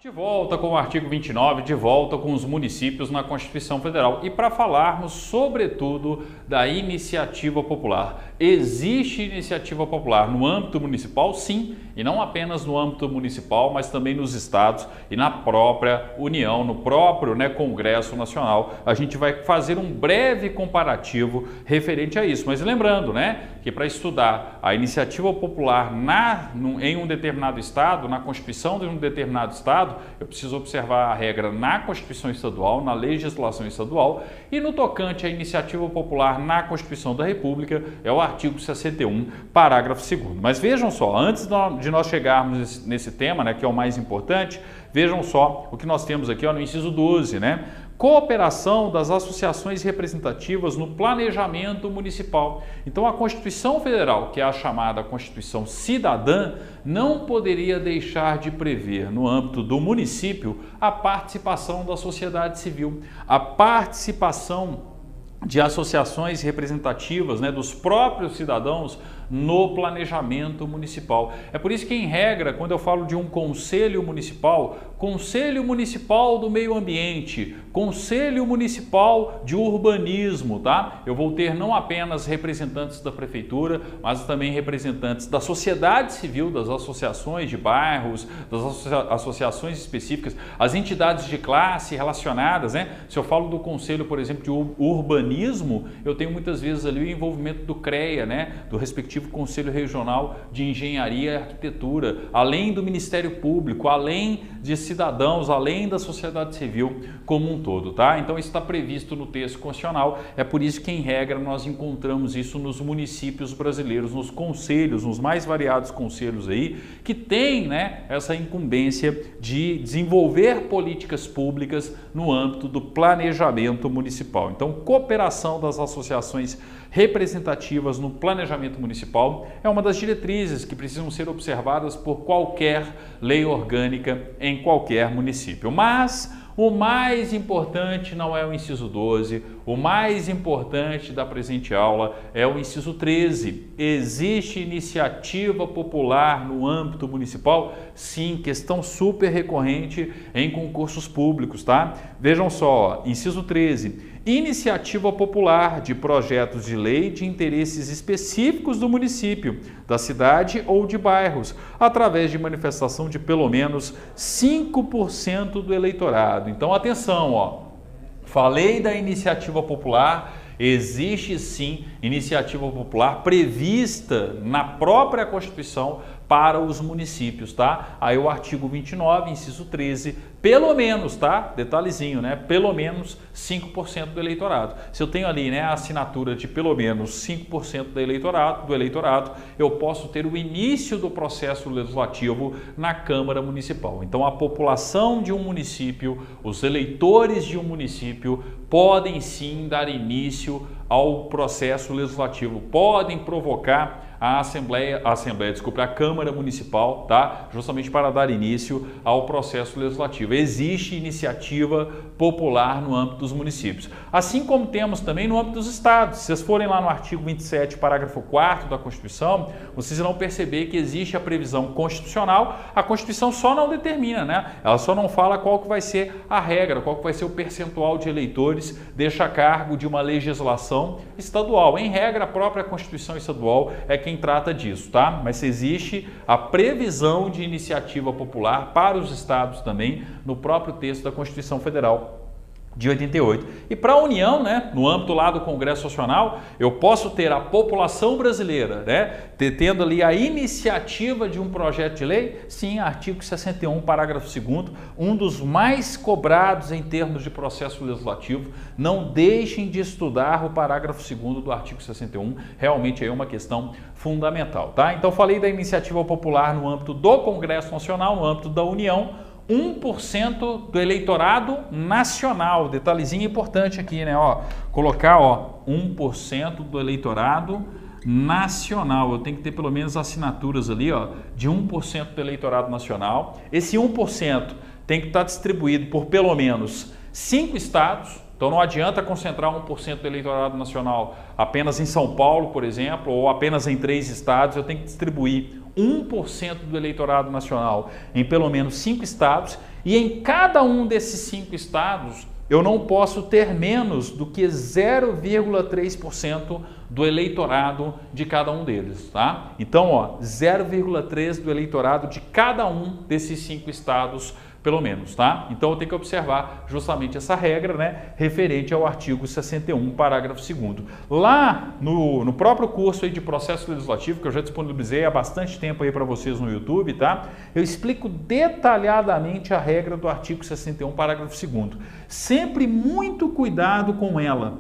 De volta com o artigo 29, de volta com os municípios na Constituição Federal e para falarmos sobretudo da iniciativa popular. Existe iniciativa popular no âmbito municipal, sim, e não apenas no âmbito municipal, mas também nos estados e na própria União, no próprio Congresso Nacional. A gente vai fazer um breve comparativo referente a isso, mas lembrando que para estudar a iniciativa popular em um determinado estado, na Constituição de um determinado estado, eu preciso observar a regra na Constituição Estadual, na legislação estadual, e no tocante à iniciativa popular na Constituição da República, é o artigo 61, parágrafo 2º. Mas vejam só, antes de nós chegarmos nesse tema, que é o mais importante, vejam só o que nós temos aqui no inciso 12, cooperação das associações representativas no planejamento municipal. Então, a Constituição Federal, que é a chamada Constituição Cidadã, não poderia deixar de prever no âmbito do município a participação da sociedade civil, a participação de associações representativas, dos próprios cidadãos no planejamento municipal. É por isso que, em regra, quando eu falo de um Conselho Municipal do Meio Ambiente, Conselho Municipal de Urbanismo, eu vou ter não apenas representantes da Prefeitura, mas também representantes da sociedade civil, das associações de bairros, das associações específicas, as entidades de classe relacionadas, Se eu falo do Conselho, por exemplo, de Urbanismo, eu tenho muitas vezes ali o envolvimento do CREA, do respectivo Conselho Regional de Engenharia e Arquitetura, além do Ministério Público, além de cidadãos, além da sociedade civil como um todo, Então isso está previsto no texto constitucional, é por isso que, em regra, nós encontramos isso nos municípios brasileiros, nos conselhos, nos mais variados conselhos aí, que tem, essa incumbência de desenvolver políticas públicas no âmbito do planejamento municipal. Então, cooperação das associações representativas no planejamento municipal é uma das diretrizes que precisam ser observadas por qualquer lei orgânica em qualquer município. Mas o mais importante não é o inciso 12, o mais importante da presente aula é o inciso 13. Existe iniciativa popular no âmbito municipal? Sim, questão super recorrente em concursos públicos, Vejam só, inciso 13. Iniciativa popular de projetos de lei de interesses específicos do município, da cidade ou de bairros, através de manifestação de pelo menos 5% do eleitorado. Então, atenção, falei da iniciativa popular, existe sim iniciativa popular prevista na própria Constituição para os municípios, Aí o artigo 29, inciso 13, pelo menos, Detalhezinho, pelo menos 5% do eleitorado. Se eu tenho ali, a assinatura de pelo menos 5% do eleitorado, eu posso ter o início do processo legislativo na Câmara Municipal. Então, a população de um município, os eleitores de um município podem sim dar início ao processo legislativo, podem provocar a Câmara Municipal, justamente para dar início ao processo legislativo. Existe iniciativa popular no âmbito dos municípios. Assim como temos também no âmbito dos estados. Se vocês forem lá no artigo 27, parágrafo 4º da Constituição, vocês irão perceber que existe a previsão constitucional. A Constituição só não determina, Ela só não fala qual que vai ser a regra, qual que vai ser o percentual de eleitores, deixa a cargo de uma legislação estadual. Em regra, a própria Constituição estadual é quem trata disso, Mas existe a previsão de iniciativa popular para os estados também no próprio texto da Constituição Federal de 88. E para a União, no âmbito lá do Congresso Nacional, eu posso ter a população brasileira, tendo ali a iniciativa de um projeto de lei, sim, artigo 61, parágrafo 2º, um dos mais cobrados em termos de processo legislativo. Não deixem de estudar o parágrafo 2º do artigo 61, realmente é uma questão fundamental, Então, falei da iniciativa popular no âmbito do Congresso Nacional, no âmbito da União, 1% do eleitorado nacional. Detalhezinho importante aqui, colocar, 1% do eleitorado nacional. Eu tenho que ter pelo menos assinaturas ali, de 1% do eleitorado nacional. Esse 1% tem que estar distribuído por pelo menos 5 estados, Então não adianta concentrar 1% do eleitorado nacional apenas em São Paulo, por exemplo, ou apenas em 3 estados. Eu tenho que distribuir 1% do eleitorado nacional em pelo menos 5 estados, e em cada um desses 5 estados eu não posso ter menos do que 0,3% do eleitorado de cada um deles, tá? Então, 0,3% do eleitorado de cada um desses 5 estados, pelo menos, tá? Então eu tenho que observar justamente essa regra, né, referente ao artigo 61, parágrafo 2º. Lá no próprio curso aí de processo legislativo, que eu já disponibilizei há bastante tempo aí para vocês no YouTube, tá? Eu explico detalhadamente a regra do artigo 61, parágrafo 2º. Sempre muito cuidado com ela,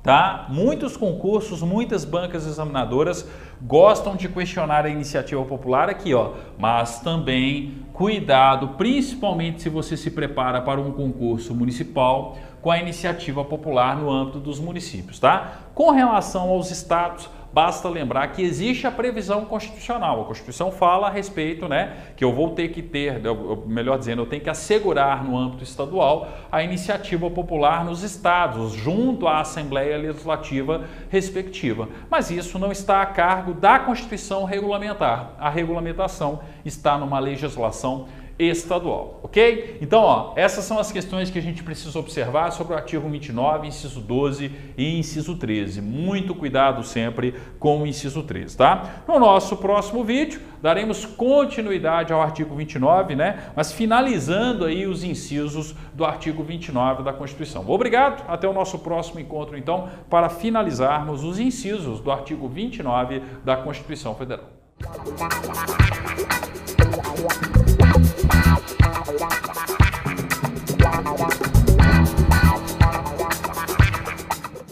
tá? Muitos concursos, muitas bancas examinadoras gostam de questionar a iniciativa popular aqui, ó, mas também cuidado, principalmente se você se prepara para um concurso municipal, com a iniciativa popular no âmbito dos municípios, tá? Com relação aos estados, basta lembrar que existe a previsão constitucional. A Constituição fala a respeito, né, que eu vou ter que ter, melhor dizendo, eu tenho que assegurar no âmbito estadual a iniciativa popular nos estados, junto à Assembleia Legislativa respectiva. Mas isso não está a cargo da Constituição regulamentar. A regulamentação está numa legislação estadual, ok? Então, ó, essas são as questões que a gente precisa observar sobre o artigo 29, inciso 12 e inciso 13. Muito cuidado sempre com o inciso 13, tá? No nosso próximo vídeo, daremos continuidade ao artigo 29, né? Mas finalizando aí os incisos do artigo 29 da Constituição. Obrigado, até o nosso próximo encontro, então, para finalizarmos os incisos do artigo 29 da Constituição Federal. Wow.